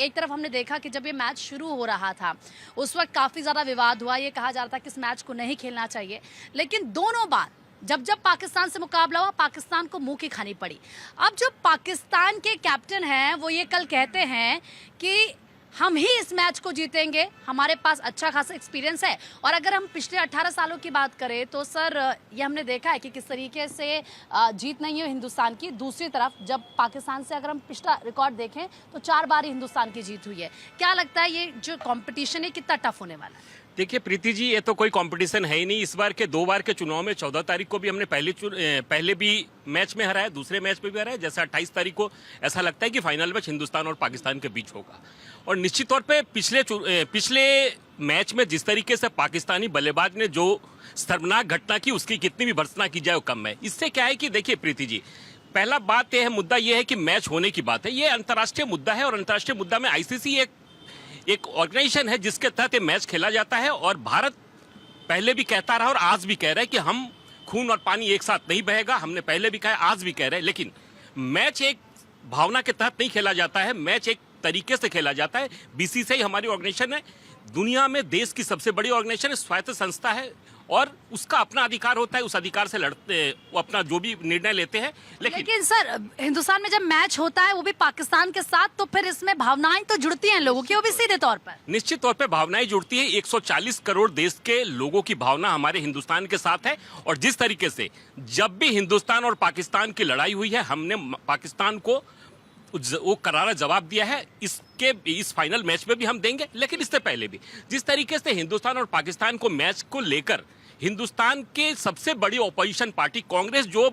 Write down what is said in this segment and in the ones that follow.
एक तरफ हमने देखा कि जब ये मैच शुरू हो रहा था उस वक्त काफ़ी ज़्यादा विवाद हुआ, ये कहा जा रहा था कि इस मैच को नहीं खेलना चाहिए, लेकिन दोनों बार जब जब पाकिस्तान से मुकाबला हुआ पाकिस्तान को मुंह की खानी पड़ी। अब जो पाकिस्तान के कैप्टन हैं वो ये कल कहते हैं कि हम ही इस मैच को जीतेंगे, हमारे पास अच्छा खासा एक्सपीरियंस है। और अगर हम पिछले 18 सालों की बात करें तो सर ये हमने देखा है कि किस तरीके से जीत नहीं है हिंदुस्तान की। दूसरी तरफ जब पाकिस्तान से अगर हम पिछला रिकॉर्ड देखें तो 4 बार ही हिंदुस्तान की जीत हुई है। क्या लगता है ये जो कॉम्पिटिशन है कितना टफ होने वाला है? देखिए प्रीति जी, ये तो कोई कंपटीशन है ही नहीं। इस बार के 2 बार के चुनाव में 14 तारीख को भी हमने पहले भी मैच में हराया, दूसरे मैच में भी हराया। जैसे 28 तारीख को ऐसा लगता है कि फाइनल मैच हिंदुस्तान और पाकिस्तान के बीच होगा। और निश्चित तौर पे पिछले मैच में जिस तरीके से पाकिस्तानी बल्लेबाज ने जो शर्मनाक घटना की, उसकी कितनी भी भर्त्सना की जाए वो कम है। इससे क्या है कि देखिए प्रीति जी, पहला बात यह है, मुद्दा यह है कि मैच होने की बात है। ये अंतर्राष्ट्रीय मुद्दा है और अंतर्राष्ट्रीय मुद्दा में आईसीसी एक ऑर्गेनाइजेशन है जिसके तहत ये मैच खेला जाता है। और भारत पहले भी कहता रहा और आज भी कह रहा है कि हम खून और पानी एक साथ नहीं बहेगा। हमने पहले भी कहा, आज भी कह रहे हैं। लेकिन मैच एक भावना के तहत नहीं खेला जाता है, मैच एक तरीके से खेला जाता है। बीसीसीआई हमारी ऑर्गेनाइजेशन है, दुनिया में देश की सबसे बड़ी ऑर्गेनाइजेशन है, स्वायत्त संस्था है और उसका अपना अधिकार होता है। उस अधिकार से लड़ते, वो अपना जो भी निर्णय लेते हैं। लेकिन सर हिंदुस्तान में जब मैच होता है वो भी पाकिस्तान के साथ, तो फिर इसमें भावनाएं तो जुड़ती हैं लोगों की, वो भी सीधे तौर पर। निश्चित तौर पे भावनाएं जुड़ती है। 140 करोड़ देश के लोगों की भावना हमारे हिंदुस्तान के साथ है। और जिस तरीके से जब भी हिंदुस्तान और पाकिस्तान की लड़ाई हुई है, हमने पाकिस्तान को वो करारा जवाब दिया है। इस फाइनल मैच में भी हम देंगे। लेकिन इससे पहले भी जिस तरीके से हिंदुस्तान और पाकिस्तान को मैच को लेकर हिंदुस्तान के सबसे बड़ी ऑपोजिशन पार्टी कांग्रेस जो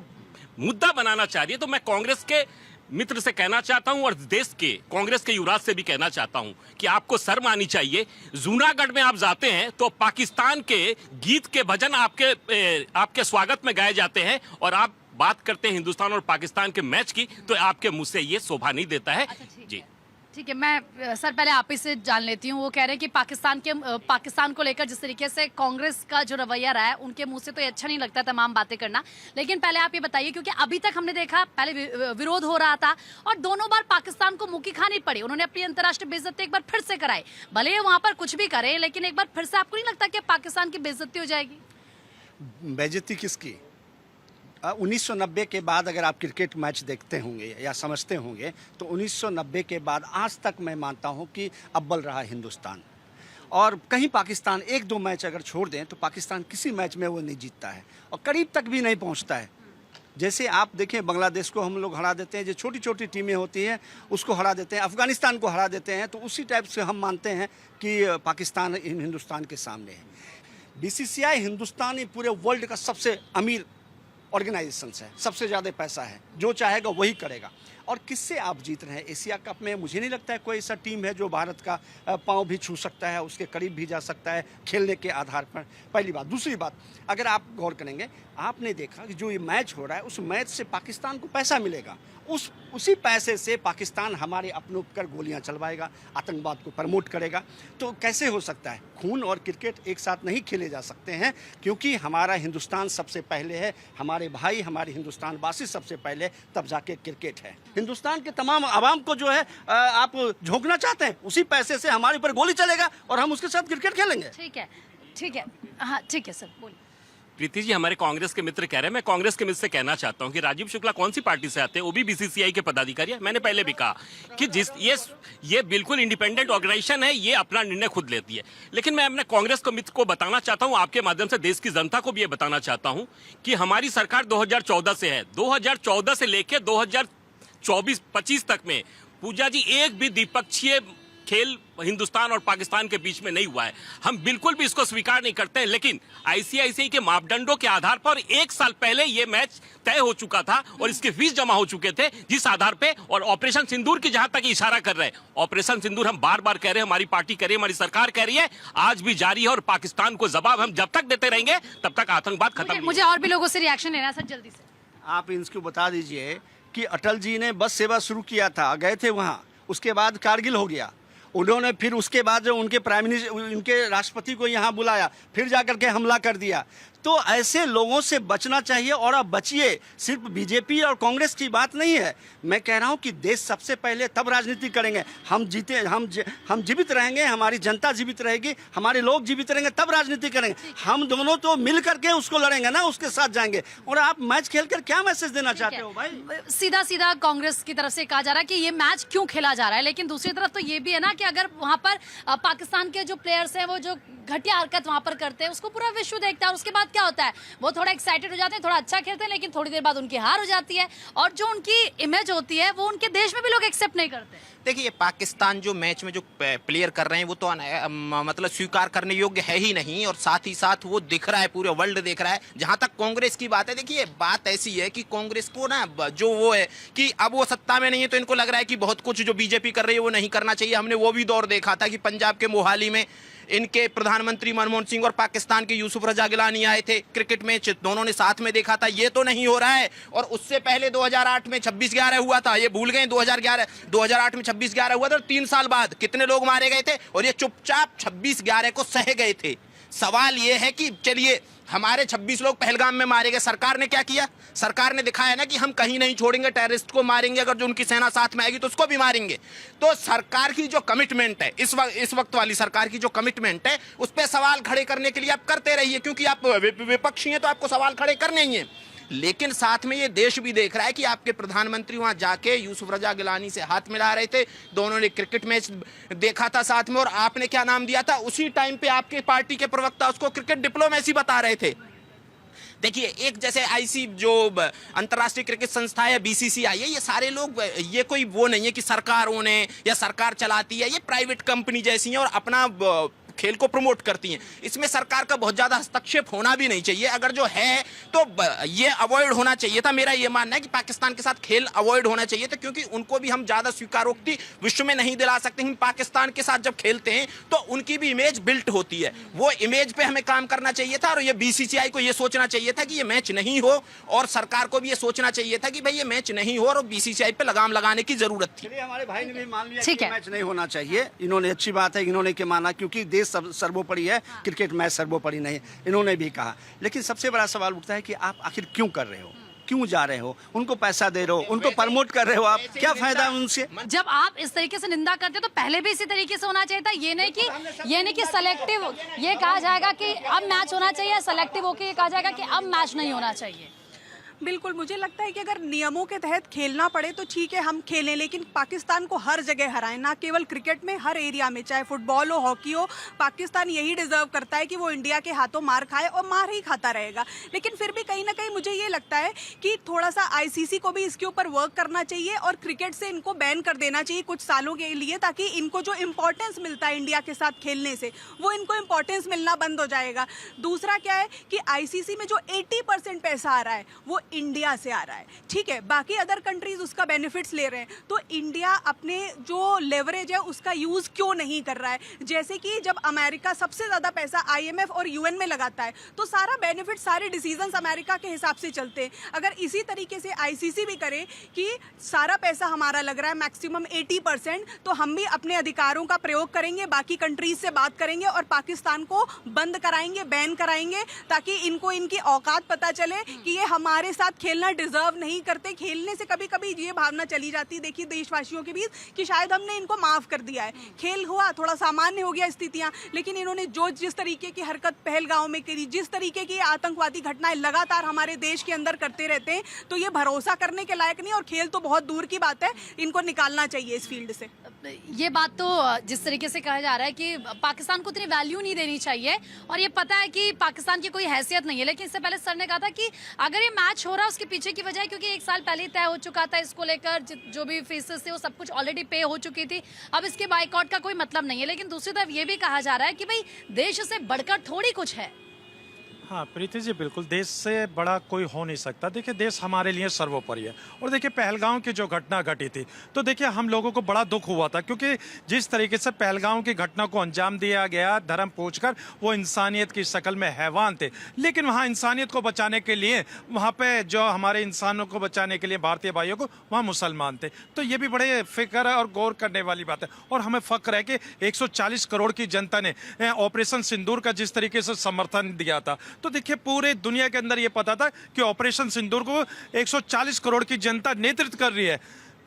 मुद्दा बनाना चाह रही है, तो मैं कांग्रेस के मित्र से कहना चाहता हूं और देश के कांग्रेस के युवराज से भी कहना चाहता हूं कि आपको शर्म आनी चाहिए। जूनागढ़ में आप जाते हैं तो पाकिस्तान के गीत के भजन आपके स्वागत में गाए जाते हैं और आप बात करते हैं हिंदुस्तान और पाकिस्तान के मैच की, तो आपके मुंह से ये शोभा नहीं देता है। जी ठीक है, मैं सर पहले आप ही से जान लेती हूँ। वो कह रहे हैं कि पाकिस्तान को लेकर जिस तरीके से कांग्रेस का जो रवैया रहा है, उनके मुंह से तो ये अच्छा नहीं लगता तमाम बातें करना। लेकिन पहले आप ये बताइए, क्योंकि अभी तक हमने देखा पहले विरोध हो रहा था और दोनों बार पाकिस्तान को मुंह की खानी पड़ी। उन्होंने अपनी अंतर्राष्ट्रीय बेइज्जती एक बार फिर से कराई। भले ही वहां पर कुछ भी करे, लेकिन एक बार फिर से आपको नहीं लगता कि पाकिस्तान की बेइज्जती हो जाएगी? बेइज्जती किसकी? 1990 के बाद अगर आप क्रिकेट मैच देखते होंगे या समझते होंगे तो 1990 के बाद आज तक मैं मानता हूं कि अव्वल रहा हिंदुस्तान। और कहीं पाकिस्तान 1-2 मैच अगर छोड़ दें तो पाकिस्तान किसी मैच में वो नहीं जीतता है और करीब तक भी नहीं पहुंचता है। जैसे आप देखें, बांग्लादेश को हम लोग हरा देते हैं, जो छोटी छोटी टीमें होती हैं उसको हरा देते हैं, अफगानिस्तान को हरा देते हैं, तो उसी टाइप से हम मानते हैं कि पाकिस्तान हिंदुस्तान के सामने है। बीसीसीआई हिंदुस्तान पूरे वर्ल्ड का सबसे अमीर ऑर्गेनाइजेशन है, सबसे ज़्यादा पैसा है, जो चाहेगा वही करेगा। और किससे आप जीत रहे हैं? एशिया कप में मुझे नहीं लगता है कोई ऐसा टीम है जो भारत का पांव भी छू सकता है, उसके करीब भी जा सकता है खेलने के आधार पर। पहली बात। दूसरी बात, अगर आप गौर करेंगे, आपने देखा कि जो ये मैच हो रहा है उस मैच से पाकिस्तान को पैसा मिलेगा। उसी पैसे से पाकिस्तान हमारे अपनों पर गोलियां चलवाएगा, आतंकवाद को प्रमोट करेगा। तो कैसे हो सकता है? खून और क्रिकेट एक साथ नहीं खेले जा सकते हैं, क्योंकि हमारा हिंदुस्तान सबसे पहले है, हमारे भाई हमारे हिंदुस्तानवासी सबसे पहले, तब जाके क्रिकेट है। हिंदुस्तान के तमाम आवाम को जो है आप झोंकना चाहते हैं, उसी पैसे से हमारे ऊपर गोली चलेगा और हम उसके साथ क्रिकेट खेलेंगे। ठीक है, हाँ ठीक है सर, बोलिए। प्रीति जी, हमारे कांग्रेस के मित्र कह रहे हैं, मैं कांग्रेस के मित्र से कहना चाहता हूं कि राजीव शुक्ला कौन सी पार्टी से आते हैं? वो भी बीसीसीआई के पदाधिकारी है। मैंने पहले भी कहा कि ये बिल्कुल इंडिपेंडेंट ऑर्गेनाइजेशन है, ये अपना निर्णय खुद लेती है। लेकिन मैं अपने कांग्रेस के मित्र को बताना चाहता हूं, आपके माध्यम से देश की जनता को भी ये बताना चाहता हूं कि हमारी सरकार 2014 से है। 2014 से लेकर 2024-25 तक में पूजा जी एक भी द्विपक्षीय खेल हिंदुस्तान और पाकिस्तान के बीच में नहीं हुआ है। हम बिल्कुल भी इसको स्वीकार नहीं करते हैं। लेकिन आईसीआईसीआई के मापदंडों के आधार पर 1 साल पहले यह मैच तय हो चुका था और इसके फीस जमा हो चुके थे, जिस आधार पे। और ऑपरेशन सिंदूर की जहां तक इशारा कर रहे हैं, ऑपरेशन सिंदूर हम बार बार कह रहे हैं, हमारी पार्टी कह रही है, हमारी सरकार कह रही है, आज भी जारी है। और पाकिस्तान को जवाब हम जब तक देते रहेंगे तब तक आतंकवाद खत्म। मुझे और भी लोगों से रिएक्शन लेना सर, जल्दी से। आप इनको बता दीजिए कि अटल जी ने बस सेवा शुरू किया था, गए थे वहां, उसके बाद कारगिल हो गया। उन्होंने फिर उसके बाद जो उनके प्राइम मिनिस्टर, उनके राष्ट्रपति को यहाँ बुलाया, फिर जाकर के हमला कर दिया। तो ऐसे लोगों से बचना चाहिए और आप बचिए। सिर्फ बीजेपी और कांग्रेस की बात नहीं है, मैं कह रहा हूं कि देश सबसे पहले तब राजनीति करेंगे, हम जीवित रहेंगे, हमारी जनता जीवित रहेगी, हमारे लोग जीवित रहेंगे, तब राजनीति करेंगे। हम दोनों तो मिल करके उसको लड़ेंगे ना, उसके साथ जाएंगे। और आप मैच खेलकर क्या मैसेज देना चाहते हो भाई? सीधा सीधा कांग्रेस की तरफ से कहा जा रहा है कि ये मैच क्यों खेला जा रहा है, लेकिन दूसरी तरफ तो ये भी है ना कि अगर वहां पर पाकिस्तान के जो प्लेयर्स हैं वो जो घटिया हरकत वहां पर करते हैं उसको पूरा विश्व देखता है, और उसके बाद क्या होता है, वो थोड़ा एक्साइटेड हो जाते हैं, थोड़ा अच्छा खेलते हैं, लेकिन थोड़ी देर बाद उनकी हार हो जाती है, और जो उनकी इमेज होती है वो उनके देश में भी लोग एक्सेप्ट नहीं करते। देखिए, पाकिस्तान जो मैच में जो प्लेयर कर रहे हैं वो तो मतलब स्वीकार करने योग्य है ही नहीं, और साथ ही साथ वो दिख रहा है, पूरे वर्ल्ड देख रहा है। जहां तक कांग्रेस की बात है, देखिए बात ऐसी है कि कांग्रेस को ना जो वो है कि अब वो सत्ता में नहीं है तो इनको लग रहा है कि बहुत कुछ जो बीजेपी कर रही है वो नहीं करना चाहिए। हमने वो भी दौर देखा था कि पंजाब के मोहाली में इनके प्रधानमंत्री मनमोहन सिंह और पाकिस्तान के यूसुफ रजा गिलानी आए थे, क्रिकेट मैच दोनों ने साथ में देखा था। ये तो नहीं हो रहा है। और उससे पहले 2008 में 26/11 हुआ था, ये भूल गए। 2008 में 26/11 हुआ था, और 3 साल बाद कितने लोग मारे गए थे, और ये चुपचाप 26/11 को सह गए थे। सवाल ये है कि चलिए हमारे 26 लोग पहलगाम में मारे गए, सरकार ने क्या किया? सरकार ने दिखाया ना कि हम कहीं नहीं छोड़ेंगे, टेररिस्ट को मारेंगे, अगर जो उनकी सेना साथ में आएगी तो उसको भी मारेंगे। तो सरकार की जो कमिटमेंट है, इस वक्त वाली सरकार की जो कमिटमेंट है, उस पर सवाल खड़े करने के लिए आप करते रहिए, क्योंकि आप विपक्षी हैं तो आपको सवाल खड़े करने ही हैं। लेकिन साथ में ये देश भी देख रहा है कि आपके प्रधानमंत्री वहां जाके यूसुफ रजा गिलानी से हाथ मिला रहे थे, दोनों ने क्रिकेट मैच देखा था साथ में, और आपने क्या नाम दिया था उसी टाइम पे, आपके पार्टी के प्रवक्ता उसको क्रिकेट डिप्लोमेसी बता रहे थे। देखिए, एक जैसे आईसी जो अंतर्राष्ट्रीय क्रिकेट संस्था है, बीसीसीआई है, ये सारे लोग, ये कोई वो नहीं है कि सरकारों ने या सरकार चलाती है, ये प्राइवेट कंपनी जैसी है और अपना खेल को प्रमोट करती हैं। इसमें सरकार का बहुत ज्यादा हस्तक्षेप होना भी नहीं चाहिए। अगर जो है तो ये अवॉइड होना चाहिए था। मेरा ये मानना है कि पाकिस्तान के साथ खेल अवॉइड होना चाहिए था, क्योंकि उनको भी हम ज्यादा स्वीकारोक्ति विश्व में नहीं दिला सकते। हम पाकिस्तान के साथ जब खेलते हैं तो उनकी भी इमेज बिल्ट होती है, वो इमेज पे हमें काम करना चाहिए था। और ये बीसीसीआई को ये सोचना चाहिए था कि ये मैच नहीं हो, और सरकार को भी ये सोचना चाहिए था कि भाई ये मैच नहीं हो, और बीसीसीआई पे लगाम लगाने की जरूरत थी। हमारे भाई ने भी मान लिया कि मैच नहीं होना चाहिए। इन्होंने, अच्छी बात है, इन्होंने क्या माना, क्योंकि देश सर्वोपरि है, क्रिकेट मैच सर्वोपरि नहीं, इन्होंने भी कहा। लेकिन सबसे बड़ा सवाल उठता है कि आप आखिर क्यों कर रहे हो, क्यों जा रहे हो? उनको पैसा दे रहे हो, उनको प्रमोट कर रहे हो, आप क्या फायदा है उनसे? जब आप इस तरीके से निंदा करते हो तो पहले भी इसी तरीके से होना चाहिए था। ये नहीं कि सेलेक्टिव ये कहा जाएगा कि अब मैच होना चाहिए, सेलेक्टिव होकर ये कहा जाएगा कि अब मैच नहीं होना चाहिए। बिल्कुल, मुझे लगता है कि अगर नियमों के तहत खेलना पड़े तो ठीक है, हम खेलें, लेकिन पाकिस्तान को हर जगह हराएं, ना केवल क्रिकेट में, हर एरिया में, चाहे फुटबॉल हो, हॉकी हो। पाकिस्तान यही डिजर्व करता है कि वो इंडिया के हाथों मार खाए, और मार ही खाता रहेगा। लेकिन फिर भी कहीं ना कहीं मुझे ये लगता है कि थोड़ा सा आईसीसी को भी इसके ऊपर वर्क करना चाहिए, और क्रिकेट से इनको बैन कर देना चाहिए कुछ सालों के लिए, ताकि इनको जो इम्पोर्टेंस मिलता है इंडिया के साथ खेलने से, वो इनको इम्पोर्टेंस मिलना बंद हो जाएगा। दूसरा क्या है कि आईसीसी में जो 80% पैसा आ रहा है वो इंडिया से आ रहा है, ठीक है, बाकी अदर कंट्रीज उसका बेनिफिट्स ले रहे हैं, तो इंडिया अपने जो लेवरेज है उसका यूज क्यों नहीं कर रहा है? जैसे कि जब अमेरिका सबसे ज्यादा पैसा आईएमएफ और यूएन में लगाता है, तो सारा बेनिफिट, सारे डिसीजंस अमेरिका के हिसाब से चलते हैं। अगर इसी तरीके से आईसीसी भी करे कि सारा पैसा हमारा लग रहा है मैक्सिमम 80%, तो हम भी अपने अधिकारों का प्रयोग करेंगे, बाकी कंट्रीज से बात करेंगे और पाकिस्तान को बंद कराएंगे, बैन कराएंगे, ताकि इनको इनकी औकात पता चले कि ये हमारे साथ खेलना डिजर्व नहीं करते। खेलने से कभी कभी ये भावना चली जाती, देखिए देशवासियों के बीच, कि शायद हमने इनको माफ कर दिया है, खेल हुआ, थोड़ा सामान्य हो गया स्थितियां, लेकिन इन्होंने जिस तरीके की हरकत पहलगांव में करी, जिस तरीके की आतंकवादी घटनाएं लगातार हमारे देश के अंदर करते रहते हैं, तो ये भरोसा करने के लायक नहीं, और खेल तो बहुत दूर की बात है, इनको निकालना चाहिए इस फील्ड से। ये बात तो जिस तरीके से कहा जा रहा है कि पाकिस्तान को इतनी वैल्यू नहीं देनी चाहिए, और ये पता है कि पाकिस्तान की कोई हैसियत नहीं है, लेकिन इससे पहले सर ने कहा था कि अगर ये मैच हो रहा है उसके पीछे की वजह है क्योंकि 1 साल पहले तय हो चुका था, इसको लेकर जो भी फीसेस थे वो सब कुछ ऑलरेडी पे हो चुकी थी, अब इसके बाइकआउट का कोई मतलब नहीं है। लेकिन दूसरी तरफ ये भी कहा जा रहा है कि भाई देश से बढ़कर थोड़ी कुछ है। हाँ प्रीति जी, बिल्कुल, देश से बड़ा कोई हो नहीं सकता। देखिए, देश हमारे लिए सर्वोपरि है। और देखिए, पहलगांव की जो घटना घटी थी, तो देखिए हम लोगों को बड़ा दुख हुआ था, क्योंकि जिस तरीके से पहलगांव की घटना को अंजाम दिया गया, धर्म पूछकर, वो इंसानियत की शक्ल में हैवान थे। लेकिन वहाँ इंसानियत को बचाने के लिए, वहाँ पे जो हमारे इंसानों को बचाने के लिए भारतीय भाइयों को, वहाँ मुसलमान थे। तो ये भी बड़े फिक्र और गौर करने वाली बात है। और हमें फक्र है कि 140 करोड़ की जनता ने ऑपरेशन सिंदूर का जिस तरीके से समर्थन दिया था, तो देखिए पूरे दुनिया के अंदर ये पता था कि ऑपरेशन सिंदूर को 140 करोड़ की जनता नेतृत्व कर रही है।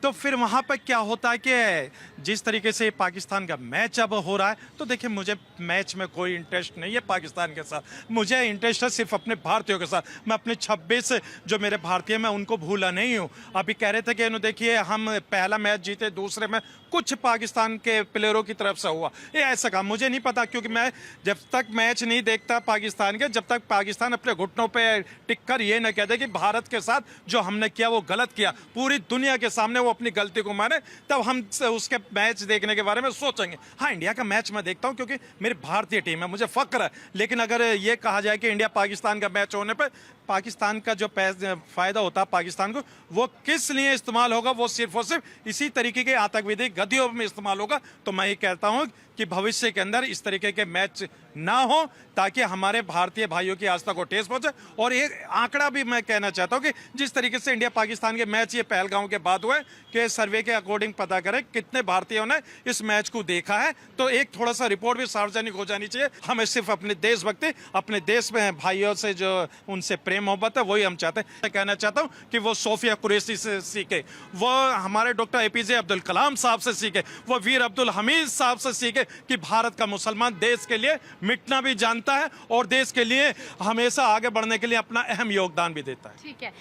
तो फिर वहाँ पर क्या होता है कि जिस तरीके से पाकिस्तान का मैच अब हो रहा है, तो देखिए मुझे मैच में कोई इंटरेस्ट नहीं है पाकिस्तान के साथ, मुझे इंटरेस्ट है सिर्फ अपने भारतीयों के साथ। मैं अपने 26 जो मेरे भारतीय मैं उनको भूला नहीं हूँ। अभी कह रहे थे कि देखिए हम पहला मैच जीते, दूसरे में कुछ पाकिस्तान के प्लेयरों की तरफ से हुआ, ये ऐसा काम मुझे नहीं पता, क्योंकि मैं जब तक मैच नहीं देखता पाकिस्तान के, जब तक पाकिस्तान अपने घुटनों पे टिककर ये न कह दे कि भारत के साथ जो हमने किया वो गलत किया, पूरी दुनिया के सामने वो अपनी गलती को माने, तब हम उसके मैच देखने के बारे में सोचेंगे। हाँ, इंडिया का मैच मैं देखता हूँ क्योंकि मेरी भारतीय टीम है, मुझे फक्र है। लेकिन अगर ये कहा जाए कि इंडिया पाकिस्तान का मैच होने पर पाकिस्तान का जो फायदा होता है पाकिस्तान को, वो किस लिए इस्तेमाल होगा, वो सिर्फ और सिर्फ इसी तरीके के आतंकवादी गतियों में इस्तेमाल होगा। तो मैं ये कहता हूँ कि भविष्य के अंदर इस तरीके के मैच ना हो, ताकि हमारे भारतीय भाइयों की आस्था को ठेस पहुंचे। और एक आंकड़ा भी मैं कहना चाहता हूं कि जिस तरीके से इंडिया पाकिस्तान के मैच ये पहलगांव के बाद हुए, कि सर्वे के अकॉर्डिंग पता करें कितने भारतीयों ने इस मैच को देखा है, तो एक थोड़ा सा रिपोर्ट भी सार्वजनिक हो जानी चाहिए। हमें सिर्फ अपने देशभक्ति, अपने देश में भाइयों से जो उनसे प्रेम मोहब्बत है, वही हम चाहते हैं। मैं कहना चाहता हूँ कि वो सोफिया कुरैशी से सीखे, वो हमारे डॉक्टर APJ अब्दुल कलाम साहब से सीखे, वो वीर अब्दुल हमीद साहब से सीखे कि भारत का मुसलमान देश के लिए मिटना भी जानता है और देश के लिए हमेशा आगे बढ़ने के लिए अपना अहम योगदान भी देता है। ठीक है।